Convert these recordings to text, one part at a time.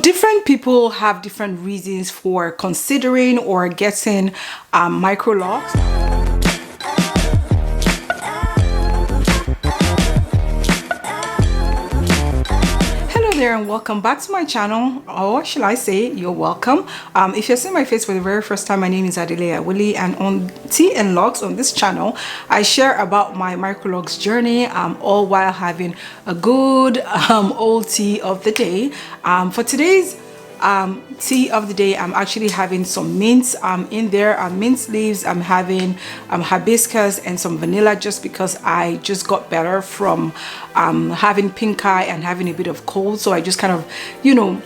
different people have different reasons for considering or getting microlocs. There and welcome back to my channel, or should I say you're welcome. If you're seeing my face for the very first time, my name is Adelea Willie, and on Tea and Locs on this channel I share about my microlocs journey, all while having a good old tea of the day. For today's tea of the day, I'm actually having some mint in there, mint leaves. I'm having hibiscus and some vanilla, just because I just got better from having pink eye and having a bit of cold, so I just kind of, you know,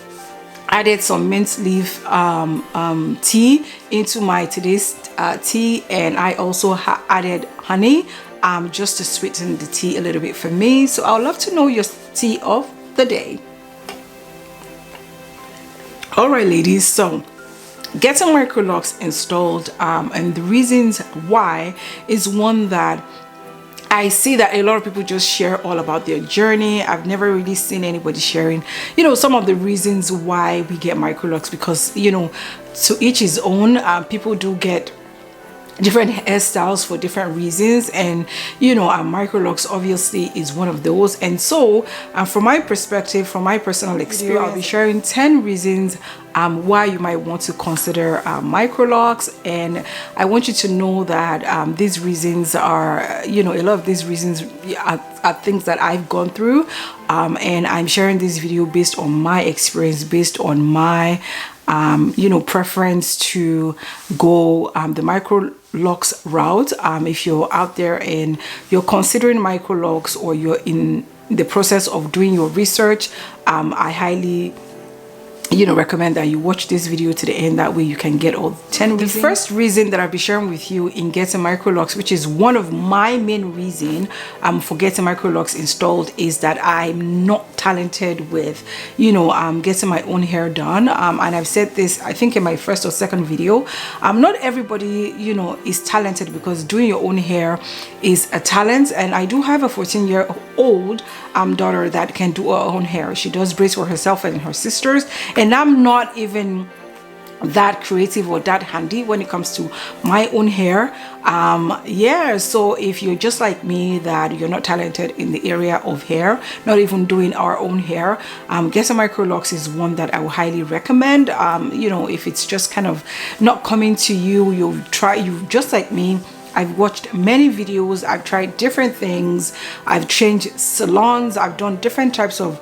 added some mint leaf tea into my today's tea, and I also added honey just to sweeten the tea a little bit for me. So I would love to know your tea of the day. All right, ladies, so getting microlocs installed and the reasons why is one that I see that a lot of people just share all about their journey. I've never really seen anybody sharing, you know, some of the reasons why we get microlocs, because, you know, to each his own. People do get different hairstyles for different reasons, and you know, microlocs obviously is one of those. And so from my perspective, from my personal experience, I'll be sharing 10 reasons why you might want to consider microlocs. And I want you to know that these reasons are, you know, a lot of these reasons are things that I've gone through, and I'm sharing this video based on my experience, based on my you know, preference to go the microlocs route. If you're out there and you're considering microlocs, or you're in the process of doing your research, I highly, you know, recommend that you watch this video to the end. That way you can get all 10 reasons. The first reason that I'll be sharing with you in getting microlocs, which is one of my main reason for getting microlocs installed, is that I'm not talented with, you know, getting my own hair done. And I've said this, I think, in my first or second video. Not everybody, you know, is talented, because doing your own hair is a talent. And I do have a 14-year-old daughter that can do her own hair. She does braids for herself and her sisters, and I'm not even that creative or that handy when it comes to my own hair. Yeah, so if you're just like me, that you're not talented in the area of hair, not even doing our own hair, getting microlocs is one that I would highly recommend. You know, if it's just kind of not coming to you, you just like me, I've watched many videos, I've tried different things, I've changed salons, I've done different types of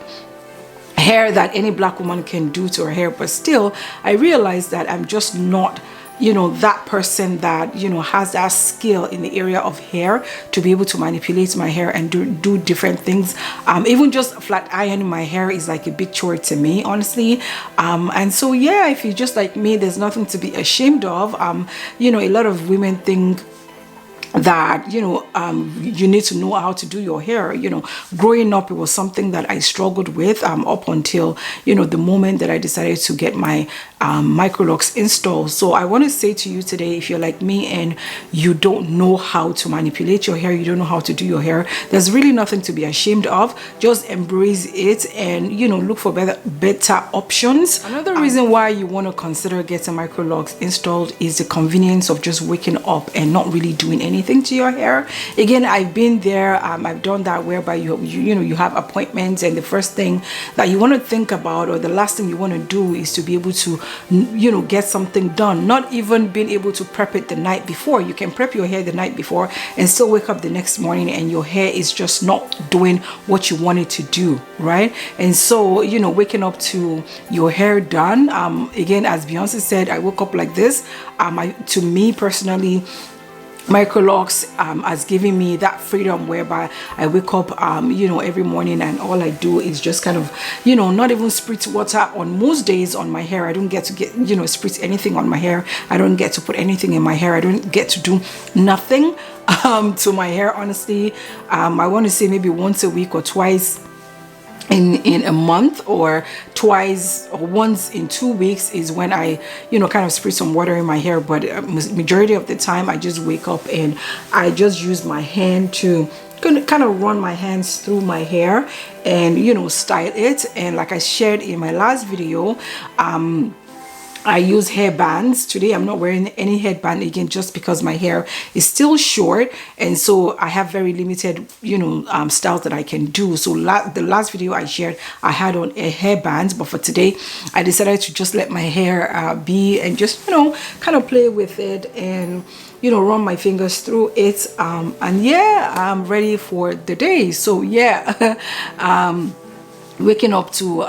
hair that any black woman can do to her hair, but still I realized that I'm just not, you know, that person that, you know, has that skill in the area of hair to be able to manipulate my hair and do different things. Even just flat ironing my hair is like a big chore to me, honestly. And so yeah, if you're just like me, there's nothing to be ashamed of. You know, a lot of women think that, you know, you need to know how to do your hair. You know, growing up, it was something that I struggled with up until, you know, the moment that I decided to get my microlocs installed. So I want to say to you today, if you're like me and you don't know how to manipulate your hair, you don't know how to do your hair, there's really nothing to be ashamed of. Just embrace it and, you know, look for better options. Another reason why you want to consider getting microlocs installed is the convenience of just waking up and not really doing anything to your hair. Again, I've been there. I've done that, whereby you know, you have appointments, and the first thing that you want to think about, or the last thing you want to do, is to be able to, you know, get something done. Not even being able to prep it the night before. You can prep your hair the night before and still wake up the next morning and your hair is just not doing what you want it to do, right? And so, you know, waking up to your hair done, again, as Beyonce said, I woke up like this. To me personally, microlocs has given me that freedom, whereby I wake up you know, every morning, and all I do is just kind of, you know, not even spritz water on most days on my hair. I don't get to you know, spritz anything on my hair. I don't get to put anything in my hair. I don't get to do nothing to my hair, honestly. I want to say maybe once a week or twice in a month, or twice or once in 2 weeks is when I kind of spray some water in my hair. But majority of the time I just wake up and I just use my hand to kind of run my hands through my hair and style it. And like I shared in my last video, I use hair bands. Today I'm not wearing any headband again, just because my hair is still short, and so I have very limited styles that I can do. So the last video I shared, I had on a hairband, but for today I decided to just let my hair be and just kind of play with it and run my fingers through it, and yeah, I'm ready for the day. So yeah, waking up to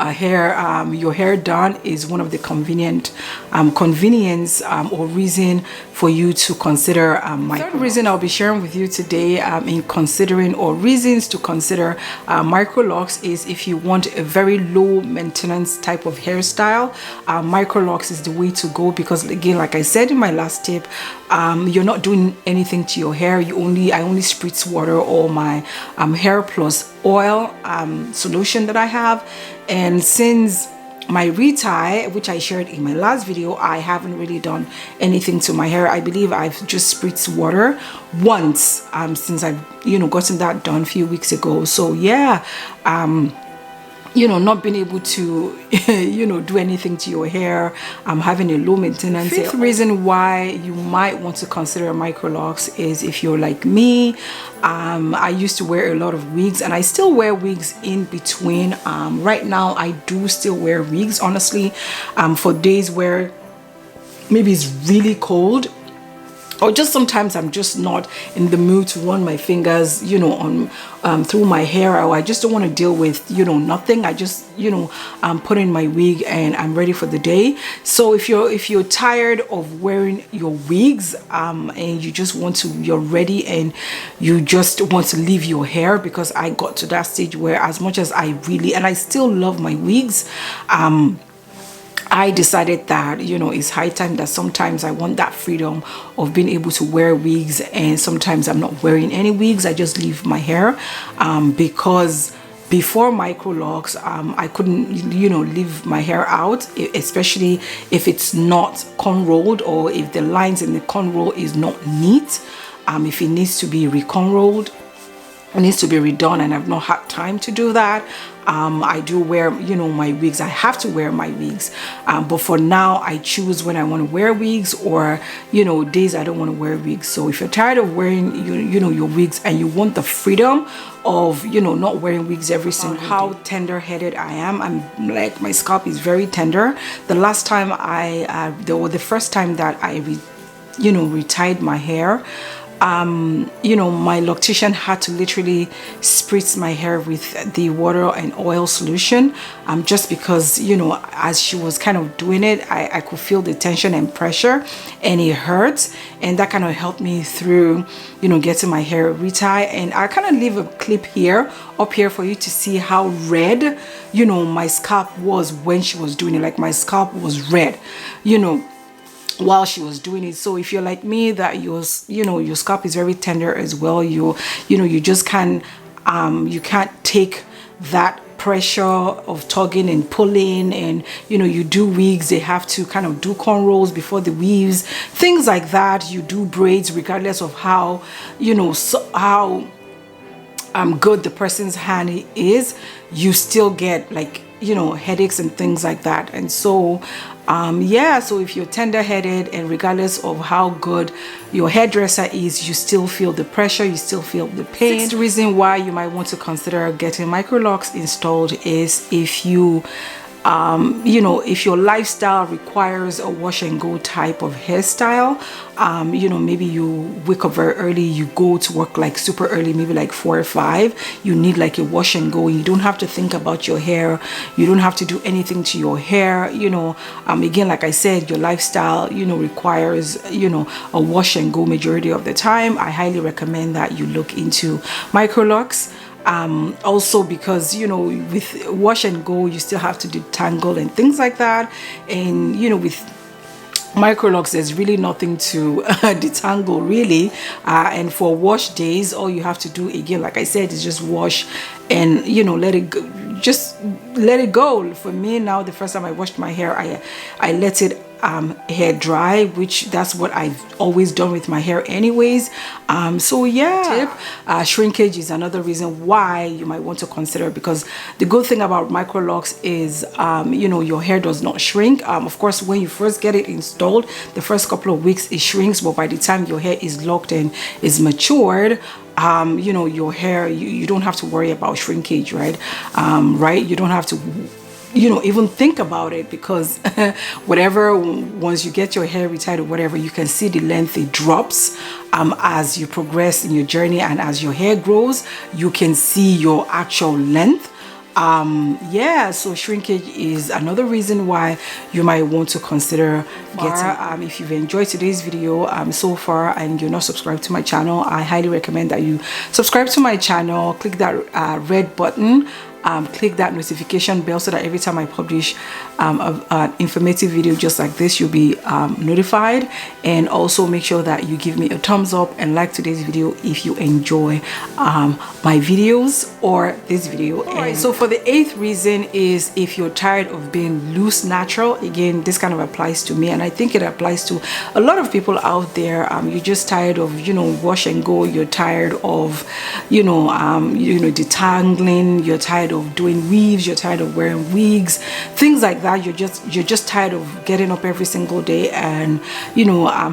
your hair done is one of the convenience or reason for you to consider third reason I'll be sharing with you today in considering, or reasons to consider micro locks, is if you want a very low maintenance type of hairstyle. Micro locks is the way to go, because again, like I said in my last tip, you're not doing anything to your hair. I only spritz water or my hair plus oil solution that I have. And since my retie, which I shared in my last video, I haven't really done anything to my hair. I believe I've just spritzed water once since I've gotten that done a few weeks ago. So yeah, not being able to do anything to your hair, having a low maintenance. Fifth reason why you might want to consider micro locks is if you're like me. I used to wear a lot of wigs, and I still wear wigs in between. Right now I do still wear wigs, honestly, for days where maybe it's really cold, or just sometimes I'm just not in the mood to run my fingers on through my hair, or I just don't want to deal with nothing. I just put in my wig and I'm ready for the day. So if you're tired of wearing your wigs, and you just you're ready and you just want to leave your hair, because I got to that stage where, as much as I still love my wigs, I decided that it's high time that sometimes I want that freedom of being able to wear wigs, and sometimes I'm not wearing any wigs. I just leave my hair, because before micro locks, I couldn't leave my hair out, especially if it's not corn rolled, or if the lines in the corn roll is not neat. If it needs to be recon rolled, it needs to be redone, and I've not had time to do that. I do wear my wigs. I have to wear my wigs, but for now I choose when I want to wear wigs, or days I don't want to wear wigs. So if you're tired of wearing your wigs and you want the freedom of not wearing wigs every single day. How tender-headed I am. I'm like, my scalp is very tender. The last time the first time that I retied my hair, my loctician had to literally spritz my hair with the water and oil solution, just because as she was kind of doing it, I could feel the tension and pressure, and it hurts, and that kind of helped me through getting my hair retie. And I kind of leave a clip up here for you to see how red my scalp was when she was doing it. Like, my scalp was red while she was doing it. So if you're like me, that your scalp is very tender as well, you just can't you can't take that pressure of tugging and pulling, and you do wigs, they have to kind of do cornrows before the weaves, things like that. You do braids, regardless of how how good the person's hand is, you still get like headaches and things like that. And so yeah, so if you're tender-headed, and regardless of how good your hairdresser is, you still feel the pressure, you still feel the pain. Sixth reason why you might want to consider getting micro locks installed is if you if your lifestyle requires a wash and go type of hairstyle. Maybe you wake up very early, you go to work like super early, maybe like 4 or 5, you need like a wash and go. You don't have to think about your hair, you don't have to do anything to your hair. Again, like I said, your lifestyle requires a wash and go majority of the time. I highly recommend that you look into micro locks. Also because with wash and go, you still have to detangle and things like that, and with microlocs, there's really nothing to detangle really, and for wash days, all you have to do, again, like I said, is just wash and let it go, just let it go. For me now, the first time I washed my hair, I let it hair dry, which that's what I've always done with my hair anyways. So yeah, shrinkage is another reason why you might want to consider, because the good thing about microlocs is your hair does not shrink. Of course, when you first get it installed, the first couple of weeks it shrinks, but by the time your hair is locked and is matured, your hair, you don't have to worry about shrinkage, right? You don't have to even think about it, because whatever, once you get your hair retied or whatever, you can see the length, it drops as you progress in your journey, and as your hair grows, you can see your actual length. Yeah, so shrinkage is another reason why you might want to consider getting. If you've enjoyed today's video so far and you're not subscribed to my channel, I highly recommend that you subscribe to my channel. Click that red button, click that notification bell, so that every time I publish an informative video just like this, you'll be notified. And also make sure that you give me a thumbs up and like today's video if you enjoy my videos or this video. Alright, so for the 8th reason is if you're tired of being loose natural. Again, this kind of applies to me, and I think it applies to a lot of people out there. You're just tired of wash and go. You're tired of detangling. You're tired of doing weaves. You're tired of wearing wigs, things like that. You're just tired of getting up every single day and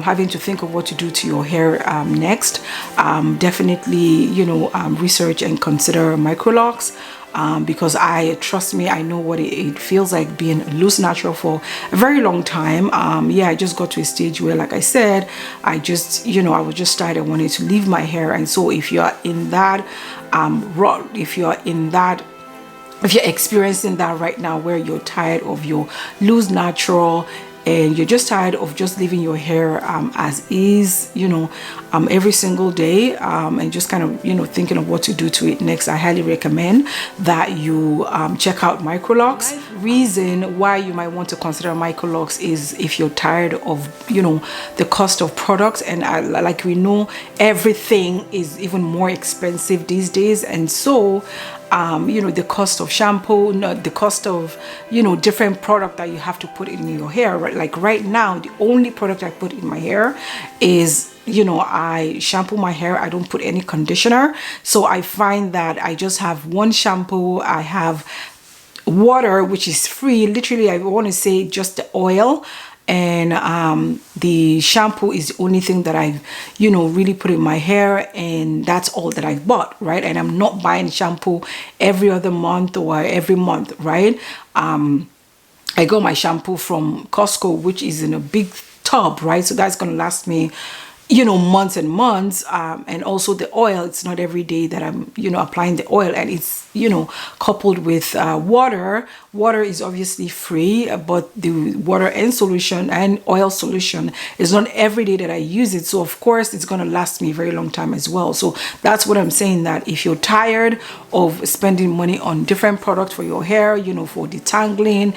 having to think of what to do to your hair next. Definitely research and consider microlocs, because trust me, I know what it feels like being loose natural for a very long time. Yeah, I just got to a stage where, like I said, I was just tired. I wanted to leave my hair. And so if you're in that if you're experiencing that right now, where you're tired of your loose natural and you're just tired of just leaving your hair as is, every single day, and just kind of thinking of what to do to it next, I highly recommend that you check out microlocs. Reason why you might want to consider microlocs is if you're tired of the cost of products, and like we know, everything is even more expensive these days. And so the cost of shampoo, the cost of different product that you have to put in your hair, right? Like right now, the only product I put in my hair is I shampoo my hair. I don't put any conditioner. So I find that I just have one shampoo. I have water, which is free. Literally, I want to say just the oil, and the shampoo is the only thing that I've really put in my hair, and that's all that I've bought, right? And I'm not buying shampoo every other month or every month, right? I got my shampoo from Costco, which is in a big tub, right? So that's gonna last me months and months. And also the oil, it's not every day that I'm applying the oil, and it's coupled with water. Water is obviously free, but the water and solution and oil solution is not every day that I use it. So of course it's going to last me a very long time as well. So that's what I'm saying, that if you're tired of spending money on different products for your hair, for detangling,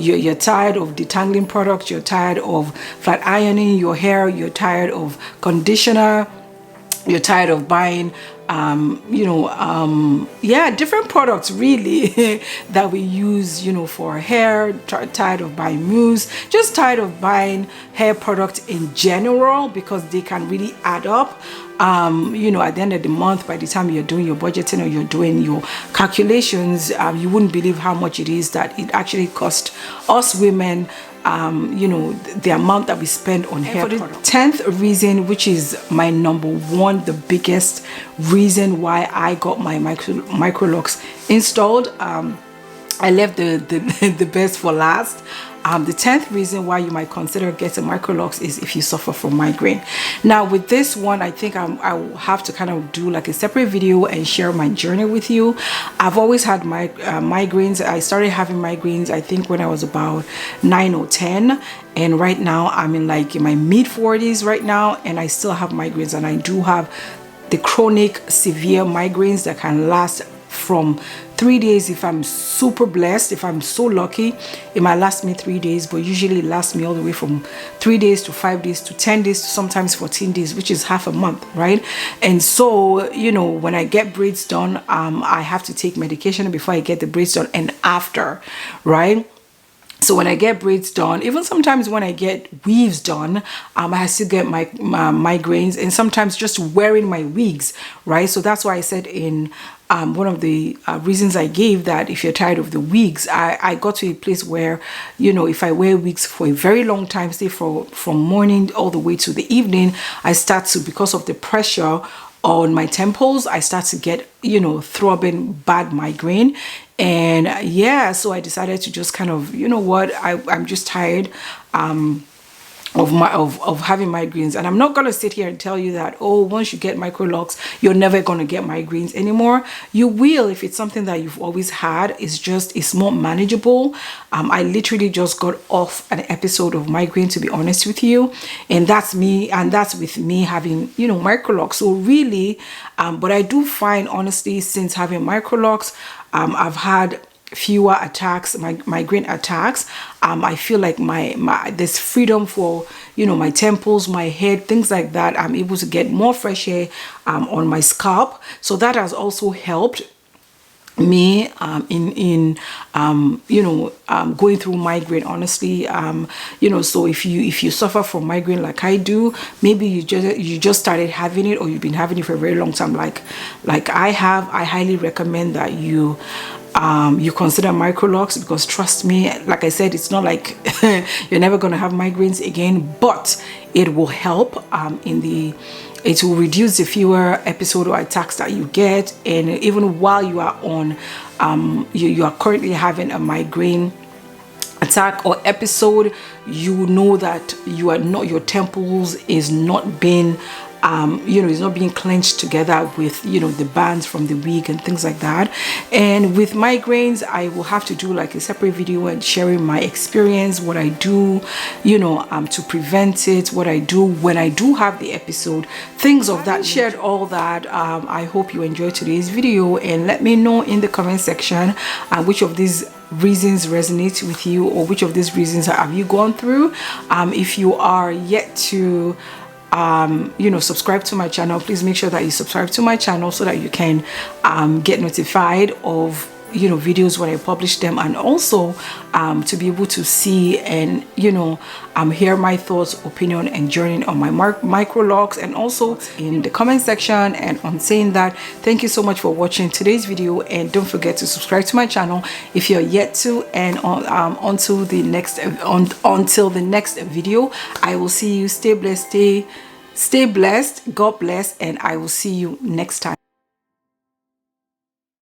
you're tired of detangling products, you're tired of flat ironing your hair, you're tired of conditioner, you're tired of buying different products really that we use for our hair, tired of buying mousse, just tired of buying hair products in general, because they can really add up. At the end of the month, by the time you're doing your budgeting or you're doing your calculations, you wouldn't believe how much it is that it actually costs us women, the amount that we spend on hair products. 10th reason, which is my number one, the biggest reason why I got my microlocs installed, I left the best for last. The 10th reason why you might consider getting microlocs is if you suffer from migraine. Now with this one, I think I will have to kind of do like a separate video and share my journey with you. I've always had migraines. I started having migraines I think when I was about 9 or 10, and right now I'm in my mid 40s right now, and I still have migraines, and I do have the chronic severe migraines that can last from 3 days if I'm super blessed. If I'm so lucky, it might last me 3 days, but usually it lasts me all the way from 3 days to 5 days to 10 days to sometimes 14 days, which is half a month, right? And so, you know, when I get braids done, I have to take medication before I get the braids done and after, right? So when I get braids done, even sometimes when I get weaves done, I still get my migraines, and sometimes just wearing my wigs, right? So that's why I said in one of the reasons I gave that if you're tired of the wigs, I got to a place where, you know, if I wear wigs for a very long time, say from morning all the way to the evening, I start to, because of the pressure on my temples, I start to get, you know, throbbing bad migraine. And yeah, so I decided to just kind of, you know what, I'm just tired of having migraines. And I'm not gonna sit here and tell you that, oh, once you get microlocs, you're never gonna get migraines anymore. You will, if it's something that you've always had. It's more manageable. I literally just got off an episode of migraine, to be honest with you, and that's me, and that's with me having, you know, microlocs. So really, but I do find, honestly, since having microlocs, I've had fewer attacks, migraine attacks. I feel like my there's freedom for, you know, my temples, my head, things like that. I'm able to get more fresh air on my scalp, so that has also helped me in you know, going through migraine, honestly. You know, so if you suffer from migraine like I do, maybe you just started having it, or you've been having it for a very long time, like I have, I highly recommend that you consider microlocs, because trust me, like I said, it's not like you're never gonna have migraines again, but it will help it will reduce the fewer episode or attacks that you get. And even while you are on you are currently having a migraine attack or episode, you know that your temples is not being you know, it's not being clenched together with, you know, the bands from the wig and things like that. And with migraines, I will have to do like a separate video and sharing my experience, what I do, you know, to prevent it, what I do when I do have the episode, things of that. Shared all that. I hope you enjoyed today's video, and let me know in the comment section which of these reasons resonate with you, or which of these reasons have you gone through. If you are yet to you know, subscribe to my channel, please make sure that you subscribe to my channel so that you can get notified of, you know, videos when I publish them, and also to be able to see and, you know, hear my thoughts, opinion, and journey on my microlocs, and also in the comment section. And on saying that, thank you so much for watching today's video, and don't forget to subscribe to my channel if you're yet to. And until the next video, I will see you. Stay blessed, stay blessed, God bless, and I will see you next time.